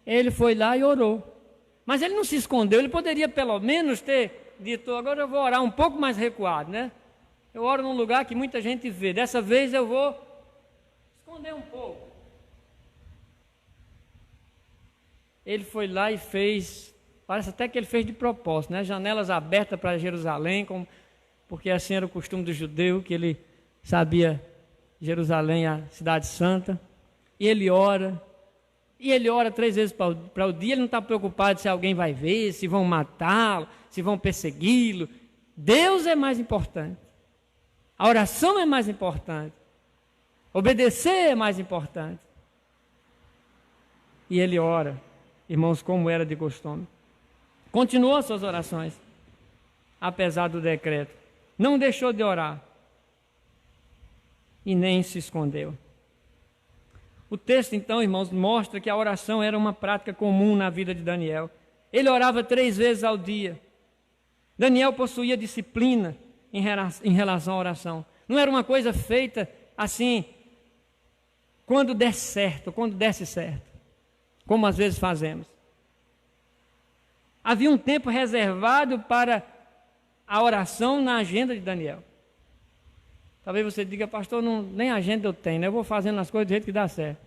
S1: ele foi lá e orou. Mas ele não se escondeu, ele poderia pelo menos ter dito: agora eu vou orar um pouco mais recuado, né? Eu oro num lugar que muita gente vê, dessa vez eu vou esconder um pouco. ele foi lá e fez, parece até que ele fez de propósito, né? Janelas abertas para Jerusalém, porque assim era o costume do judeu, que ele sabia Jerusalém, a cidade santa, e ele ora 3 vezes para o dia, ele não está preocupado se alguém vai ver, se vão matá-lo, se vão persegui-lo. Deus é mais importante, a oração é mais importante, obedecer é mais importante. E ele ora, irmãos, como era de costume. Continuou suas orações, apesar do decreto. Não deixou de orar e nem se escondeu. O texto, então, irmãos, mostra que a oração era uma prática comum na vida de Daniel. Ele orava 3 vezes ao dia. Daniel possuía disciplina em relação à oração. Não era uma coisa feita assim, quando der certo, quando desse certo, como às vezes fazemos. Havia um tempo reservado para a oração na agenda de Daniel. Talvez você diga, pastor, nem agenda eu tenho, né? Eu vou fazendo as coisas do jeito que dá certo.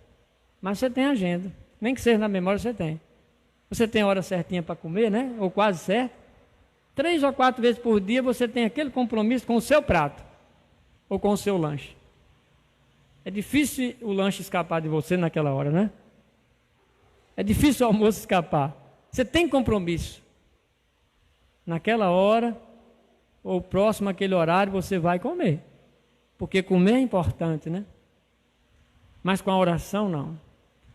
S1: Mas você tem agenda, nem que seja na memória você tem. Você tem a hora certinha para comer, né? Ou quase certo. 3 ou 4 vezes por dia você tem aquele compromisso com o seu prato ou com o seu lanche. É difícil o lanche escapar de você naquela hora, né? É difícil o almoço escapar. Você tem compromisso. Naquela hora, ou próximo àquele horário, você vai comer. Porque comer é importante, né? Mas com a oração, não.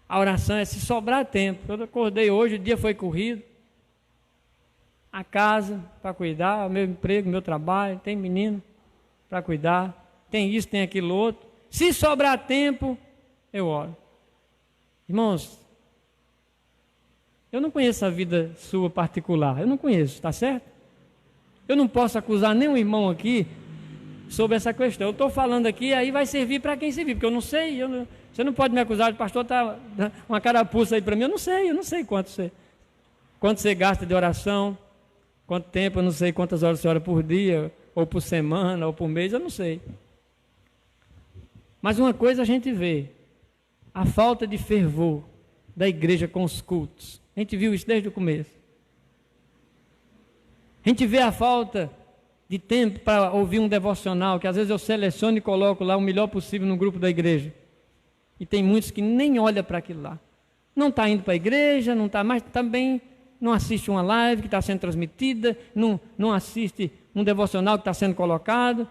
S1: A oração é se sobrar tempo. Eu acordei hoje, o dia foi corrido. A casa para cuidar, o meu emprego, meu trabalho, tem menino para cuidar, tem isso, tem aquilo outro. Se sobrar tempo, eu oro. Irmãos, eu não conheço a vida sua particular, eu não conheço, está certo? Eu não posso acusar nenhum irmão aqui sobre essa questão. Eu estou falando aqui, aí vai servir para quem servir, porque eu não sei, você não pode me acusar de pastor, está uma carapuça aí para mim, eu não sei quanto você gasta de oração, quanto tempo, eu não sei quantas horas você ora por dia, ou por semana, ou por mês, eu não sei. Mas uma coisa a gente vê, a falta de fervor da igreja com os cultos. A gente viu isso desde o começo. A gente vê a falta de tempo para ouvir um devocional, que às vezes eu seleciono e coloco lá o melhor possível no grupo da igreja. E tem muitos que nem olham para aquilo lá. Não está indo para a igreja, não está, mas também não assiste uma live que está sendo transmitida, não assiste um devocional que está sendo colocado,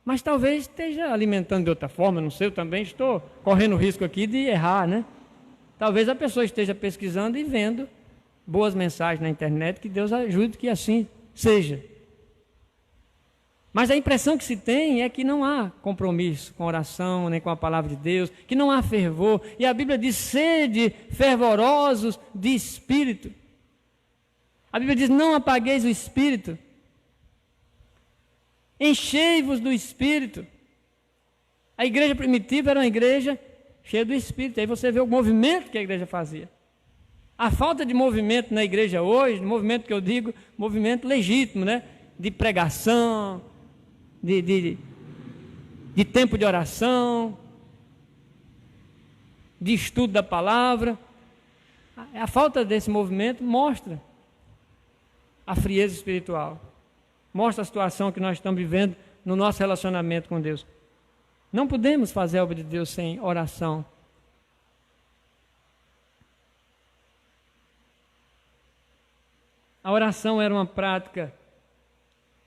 S1: mas talvez esteja alimentando de outra forma, não sei, eu também estou correndo o risco aqui de errar, né? Talvez a pessoa esteja pesquisando e vendo boas mensagens na internet, que Deus ajude que assim seja. Mas a impressão que se tem é que não há compromisso com a oração, nem com a palavra de Deus, que não há fervor. E a Bíblia diz, sede fervorosos de espírito. A Bíblia diz, não apagueis o espírito. Enchei-vos do espírito. A igreja primitiva era uma igreja cheia do espírito. Aí você vê o movimento que a igreja fazia. A falta de movimento na igreja hoje, movimento que eu digo, movimento legítimo, né? De pregação, de tempo de oração, de estudo da palavra. A falta desse movimento mostra a frieza espiritual, mostra a situação que nós estamos vivendo no nosso relacionamento com Deus. Não podemos fazer a obra de Deus sem oração. A oração era uma prática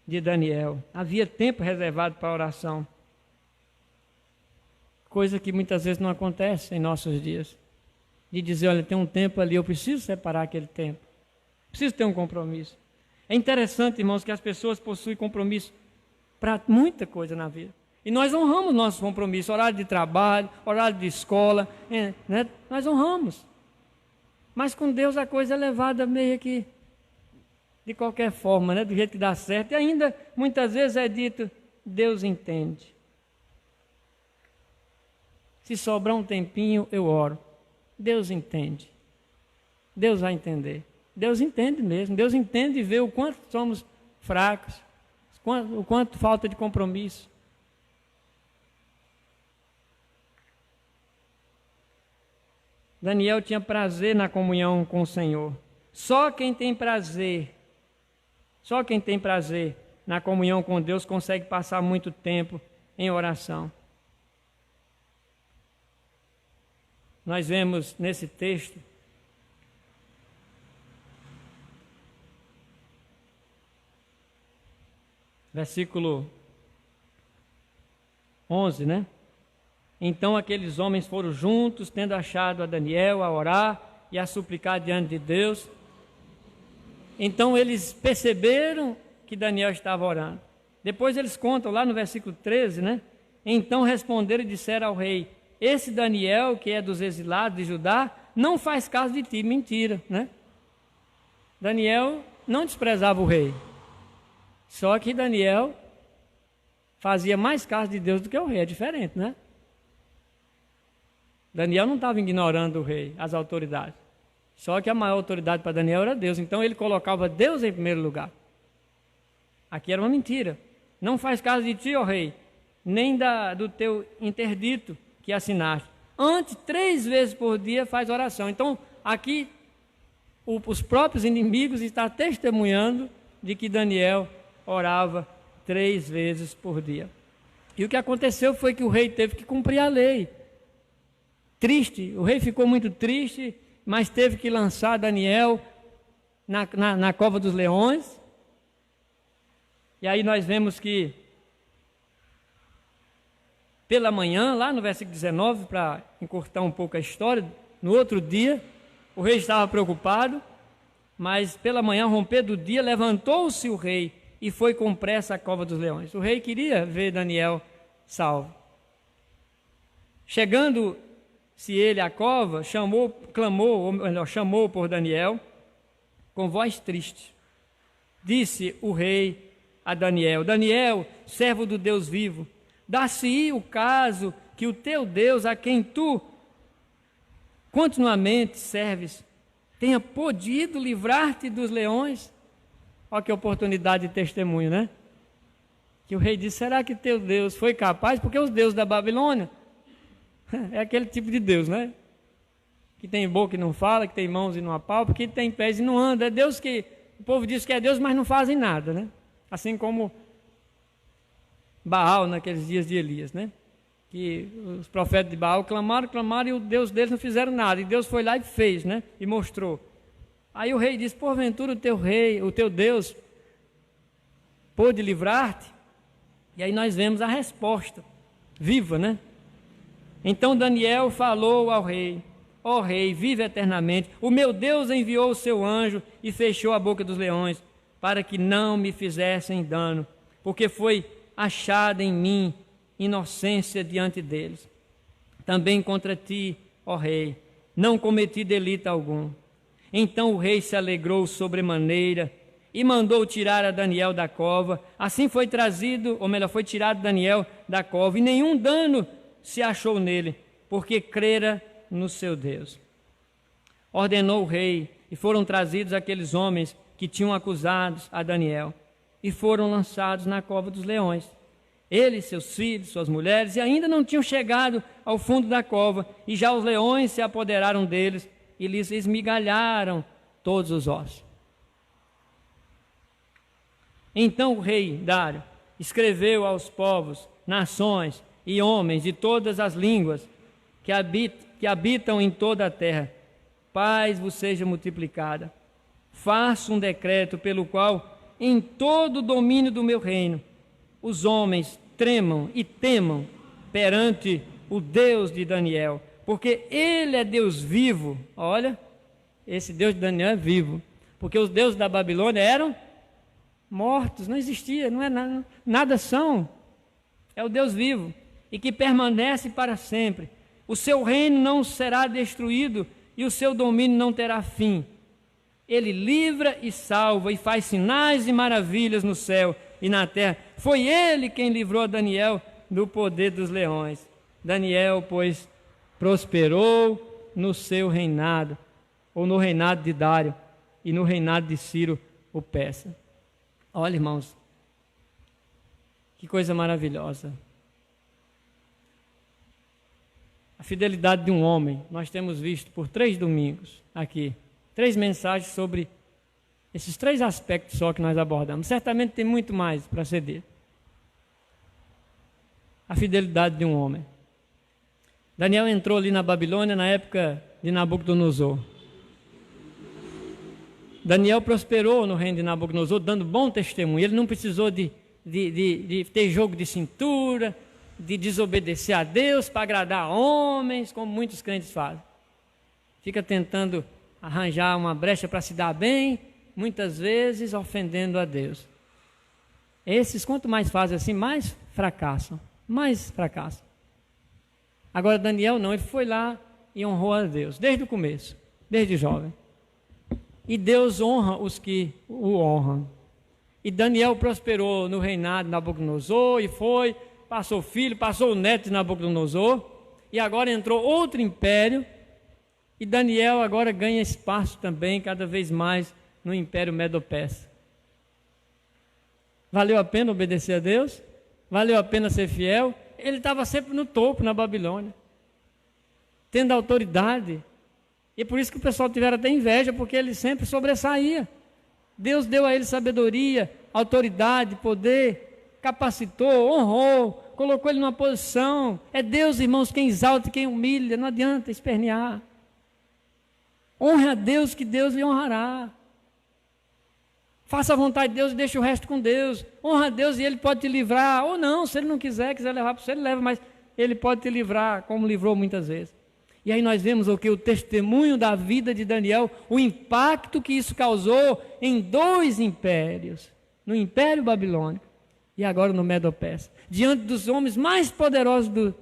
S1: de Daniel. Havia tempo reservado para a oração. Coisa que muitas vezes não acontece em nossos dias. De dizer, olha, tem um tempo ali, eu preciso separar aquele tempo. Preciso ter um compromisso. É interessante, irmãos, que as pessoas possuem compromisso para muita coisa na vida. E nós honramos nossos compromissos, horário de trabalho, horário de escola, né? Nós honramos. Mas com Deus a coisa é levada meio que de qualquer forma, né? Do jeito que dá certo. E ainda, muitas vezes é dito, Deus entende. Se sobrar um tempinho, eu oro. Deus entende. Deus vai entender. Deus entende mesmo. Deus entende e vê o quanto somos fracos, o quanto falta de compromisso. Daniel tinha prazer na comunhão com o Senhor. Só quem tem prazer na comunhão com Deus consegue passar muito tempo em oração. Nós vemos nesse texto versículo 11, né? Então aqueles homens foram juntos, tendo achado a Daniel, a orar e a suplicar diante de Deus. Então eles perceberam que Daniel estava orando. Depois eles contam lá no versículo 13, né? Então responderam e disseram ao rei: esse Daniel, que é dos exilados de Judá, não faz caso de ti. Mentira, né? Daniel não desprezava o rei. Só que Daniel fazia mais caso de Deus do que o rei. É diferente, né? Daniel não estava ignorando o rei, as autoridades. Só que a maior autoridade para Daniel era Deus. Então ele colocava Deus em primeiro lugar. Aqui era uma mentira. Não faz caso de ti, ó rei, nem do teu interdito que assinaste. Antes, 3 vezes por dia faz oração. Então aqui os próprios inimigos estão testemunhando de que Daniel orava 3 vezes por dia. E o que aconteceu foi que o rei teve que cumprir a lei. Triste, o rei ficou muito triste, mas teve que lançar Daniel na cova dos leões. E aí nós vemos que pela manhã, lá no versículo 19, para encurtar um pouco a história, no outro dia, o rei estava preocupado, mas pela manhã, ao romper do dia, levantou-se o rei e foi com pressa à cova dos leões. O rei queria ver Daniel salvo. Chegando-se ele à cova, chamou por Daniel com voz triste. Disse o rei a Daniel: Daniel, servo do Deus vivo, dá-se-ia o caso que o teu Deus, a quem tu continuamente serves, tenha podido livrar-te dos leões? Olha que oportunidade de testemunho, né? Que o rei disse: será que teu Deus foi capaz? Porque os deuses da Babilônia é aquele tipo de Deus, né? Que tem boca e não fala, que tem mãos e não apalpa, que tem pés e não anda. É Deus que o povo diz que é Deus, mas não fazem nada, né? Assim como Baal naqueles dias de Elias, né? Que os profetas de Baal clamaram e o Deus deles não fizeram nada. E Deus foi lá e fez, né? E mostrou. Aí o rei disse: porventura o teu Deus pôde livrar-te? E aí nós vemos a resposta viva, né? Então Daniel falou ao rei: ó rei, vive eternamente. O meu Deus enviou o seu anjo e fechou a boca dos leões, para que não me fizessem dano, porque foi achada em mim inocência diante deles. Também contra ti, ó rei, não cometi delito algum. Então o rei se alegrou sobremaneira e mandou tirar a Daniel da cova. Assim foi tirado Daniel da cova, e nenhum dano se achou nele, porque crera no seu Deus. Ordenou o rei, e foram trazidos aqueles homens que tinham acusado a Daniel, e foram lançados na cova dos leões. Ele, seus filhos, suas mulheres, e ainda não tinham chegado ao fundo da cova, e já os leões se apoderaram deles e lhes esmigalharam todos os ossos. Então o rei Dário escreveu aos povos, nações e homens de todas as línguas que habitam em toda a terra: paz vos seja multiplicada. Faço um decreto pelo qual, em todo o domínio do meu reino, os homens tremam e temam perante o Deus de Daniel, porque ele é Deus vivo. Olha, esse Deus de Daniel é vivo, porque os deuses da Babilônia eram mortos, não existia, não é nada, nada são. É o Deus vivo e que permanece para sempre. O seu reino não será destruído e o seu domínio não terá fim. Ele livra e salva e faz sinais e maravilhas no céu e na terra. Foi ele quem livrou Daniel do poder dos leões. Daniel, pois, prosperou no seu reinado, ou no reinado de Dário e no reinado de Ciro o Persa. Olha, irmãos, que coisa maravilhosa. A fidelidade de um homem. Nós temos visto por 3 domingos aqui, 3 mensagens sobre esses 3 aspectos só que nós abordamos. Certamente tem muito mais para ser dito. A fidelidade de um homem. Daniel entrou ali na Babilônia na época de Nabucodonosor. Daniel prosperou no reino de Nabucodonosor, dando bom testemunho. Ele não precisou de ter jogo de cintura, de desobedecer a Deus para agradar homens, como muitos crentes fazem. Fica tentando arranjar uma brecha para se dar bem, muitas vezes ofendendo a Deus. Esses, quanto mais fazem assim, mais fracassam. Agora Daniel não, ele foi lá e honrou a Deus, desde o começo, desde jovem. E Deus honra os que o honram. E Daniel prosperou no reinado de Nabucodonosor, e passou o filho, passou o neto de Nabucodonosor, e agora entrou outro império, e Daniel agora ganha espaço também, cada vez mais, no império Medo-Persa. Valeu a pena obedecer a Deus? Valeu a pena ser fiel? Ele estava sempre no topo, na Babilônia, tendo autoridade. E por isso que o pessoal tiveram até inveja, porque ele sempre sobressaía. Deus deu a ele sabedoria, autoridade, poder, capacitou, honrou, colocou ele numa posição. É Deus, irmãos, quem exalta e quem humilha, não adianta espernear. Honre a Deus, que Deus lhe honrará. Faça a vontade de Deus e deixe o resto com Deus. Honra a Deus e Ele pode te livrar, ou não, se Ele não quiser levar para você, Ele leva, mas Ele pode te livrar, como livrou muitas vezes. E aí nós vemos o que? O testemunho da vida de Daniel, o impacto que isso causou em 2 impérios, no Império Babilônico e agora no Medo-Persa. Diante dos homens mais poderosos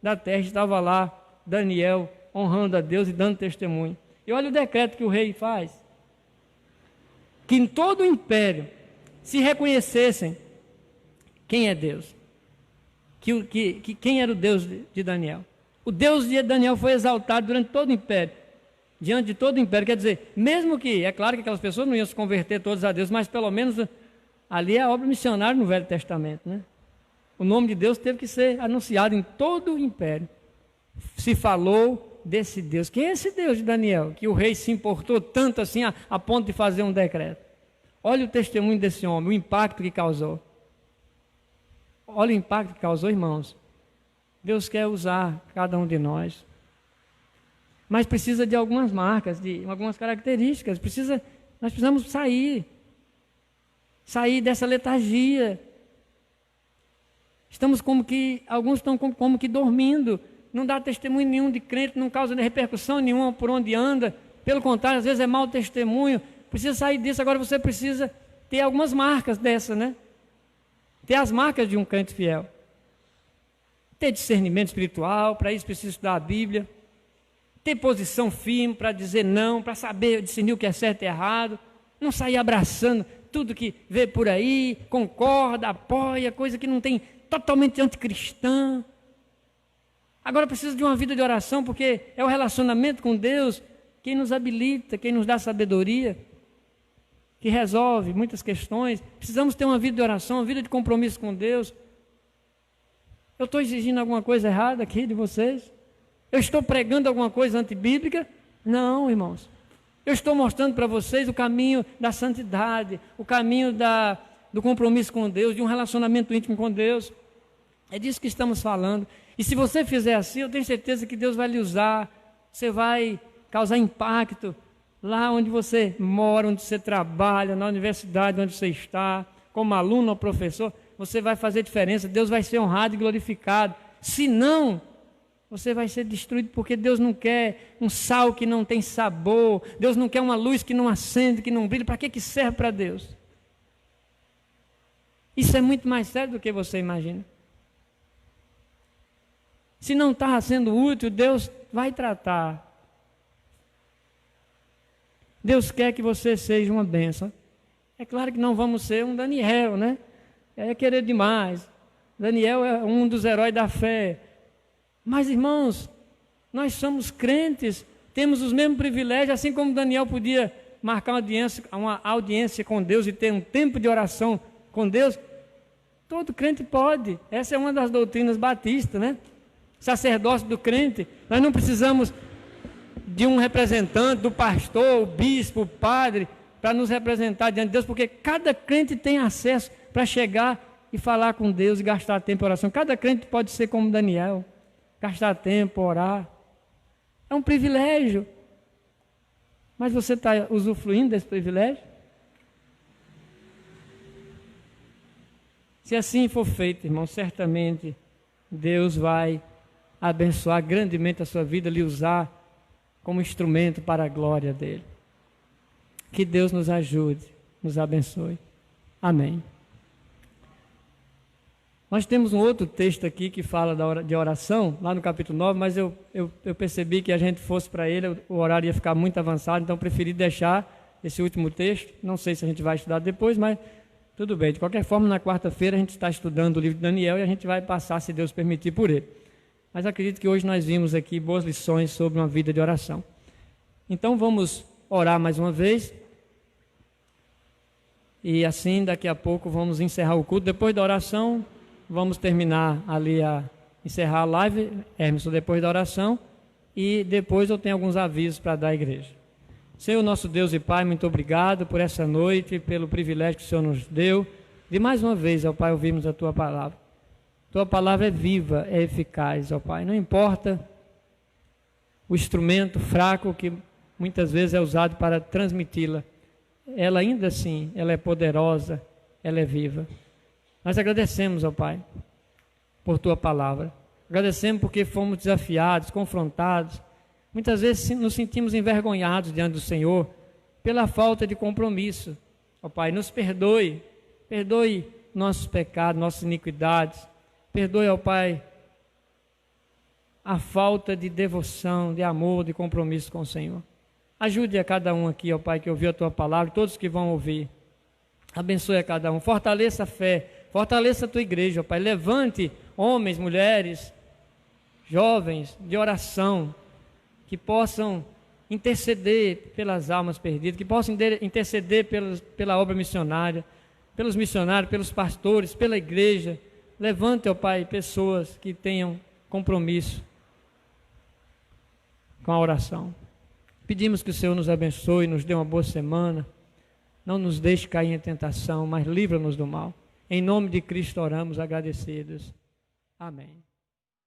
S1: da terra, estava lá Daniel honrando a Deus e dando testemunho. E olha o decreto que o rei faz. Que em todo o império se reconhecessem quem é Deus. Quem era o Deus de Daniel. O Deus de Daniel foi exaltado durante todo o império, diante de todo o império. Quer dizer, mesmo que, é claro que aquelas pessoas não iam se converter todas a Deus, mas pelo menos ali é a obra missionária no Velho Testamento, né? O nome de Deus teve que ser anunciado em todo o império. Se falou desse Deus. Quem é esse Deus de Daniel? Que o rei se importou tanto assim a ponto de fazer um decreto. Olha o testemunho desse homem, o impacto que causou. Olha o impacto que causou, irmãos. Deus quer usar cada um de nós. Mas precisa de algumas marcas, de algumas características. Nós precisamos sair dessa letargia. Estamos alguns estão como que dormindo. Não dá testemunho nenhum de crente, não causa repercussão nenhuma por onde anda. Pelo contrário, às vezes é mau testemunho. Precisa sair disso. Agora você precisa ter algumas marcas dessa, né? Ter as marcas de um crente fiel. Ter discernimento espiritual, para isso precisa estudar a Bíblia. Ter posição firme para dizer não, para saber discernir o que é certo e errado. Não sair abraçando tudo que vê por aí, concorda, apoia, coisa que não tem, totalmente anticristã. Agora precisa de uma vida de oração, porque é o relacionamento com Deus quem nos habilita, quem nos dá sabedoria, que resolve muitas questões. Precisamos ter uma vida de oração, uma vida de compromisso com Deus. Eu estou exigindo alguma coisa errada aqui de vocês? Eu estou pregando alguma coisa antibíblica? Não, irmãos. Eu estou mostrando para vocês o caminho da santidade, o caminho do compromisso com Deus, de um relacionamento íntimo com Deus. É disso que estamos falando. E se você fizer assim, eu tenho certeza que Deus vai lhe usar. Você vai causar impacto lá onde você mora, onde você trabalha, na universidade onde você está, como aluno ou professor. Você vai fazer diferença, Deus vai ser honrado e glorificado. Se não, você vai ser destruído, porque Deus não quer um sal que não tem sabor. Deus não quer uma luz que não acende, que não brilha. Para que serve para Deus? Isso é muito mais sério do que você imagina. Se não está sendo útil, Deus vai tratar. Deus quer que você seja uma bênção. É claro que não vamos ser um Daniel, né? É querer demais. Daniel é um dos heróis da fé. Mas, irmãos, nós somos crentes, temos os mesmos privilégios, assim como Daniel podia marcar uma audiência com Deus e ter um tempo de oração com Deus. Todo crente pode. Essa é uma das doutrinas batistas, né? Sacerdócio do crente. Nós não precisamos de um representante, do pastor, o bispo, o padre, para nos representar diante de Deus, porque cada crente tem acesso para chegar e falar com Deus e gastar tempo em oração. Cada crente pode ser como Daniel, gastar tempo, orar. É um privilégio. Mas você está usufruindo desse privilégio? Se assim for feito, irmão, certamente Deus vai abençoar grandemente a sua vida, lhe usar como instrumento para a glória dele. Que Deus nos ajude, nos abençoe. Amém. Nós temos um outro texto aqui que fala de oração, lá no capítulo 9, mas eu percebi que a gente fosse para ele, o horário ia ficar muito avançado, então preferi deixar esse último texto. Não sei se a gente vai estudar depois, mas tudo bem. De qualquer forma, na quarta-feira a gente está estudando o livro de Daniel e a gente vai passar, se Deus permitir, por ele. Mas acredito que hoje nós vimos aqui boas lições sobre uma vida de oração. Então vamos orar mais uma vez. E assim, daqui a pouco, vamos encerrar o culto. Depois da oração, vamos terminar ali encerrar a live, Hermeson, depois da oração. E depois eu tenho alguns avisos para dar à igreja. Senhor, nosso Deus e Pai, muito obrigado por essa noite, pelo privilégio que o Senhor nos deu. De mais uma vez, ó Pai, ouvirmos a Tua palavra. Tua palavra é viva, é eficaz, ó Pai. Não importa o instrumento fraco que muitas vezes é usado para transmiti-la. Ela ainda assim, ela é poderosa, ela é viva. Nós agradecemos, ó Pai, por Tua palavra. Agradecemos porque fomos desafiados, confrontados. Muitas vezes nos sentimos envergonhados diante do Senhor pela falta de compromisso. Ó Pai, nos perdoe, perdoe nossos pecados, nossas iniquidades. Perdoe, ó Pai, a falta de devoção, de amor, de compromisso com o Senhor. Ajude a cada um aqui, ó Pai, que ouviu a Tua palavra, todos que vão ouvir. Abençoe a cada um, fortaleça a fé, fortaleça a Tua igreja, ó Pai. Levante homens, mulheres, jovens de oração, que possam interceder pelas almas perdidas, que possam interceder pela obra missionária, pelos missionários, pelos pastores, pela igreja. Levante, ó Pai, pessoas que tenham compromisso com a oração. Pedimos que o Senhor nos abençoe, nos dê uma boa semana. Não nos deixe cair em tentação, mas livra-nos do mal. Em nome de Cristo oramos agradecidos. Amém.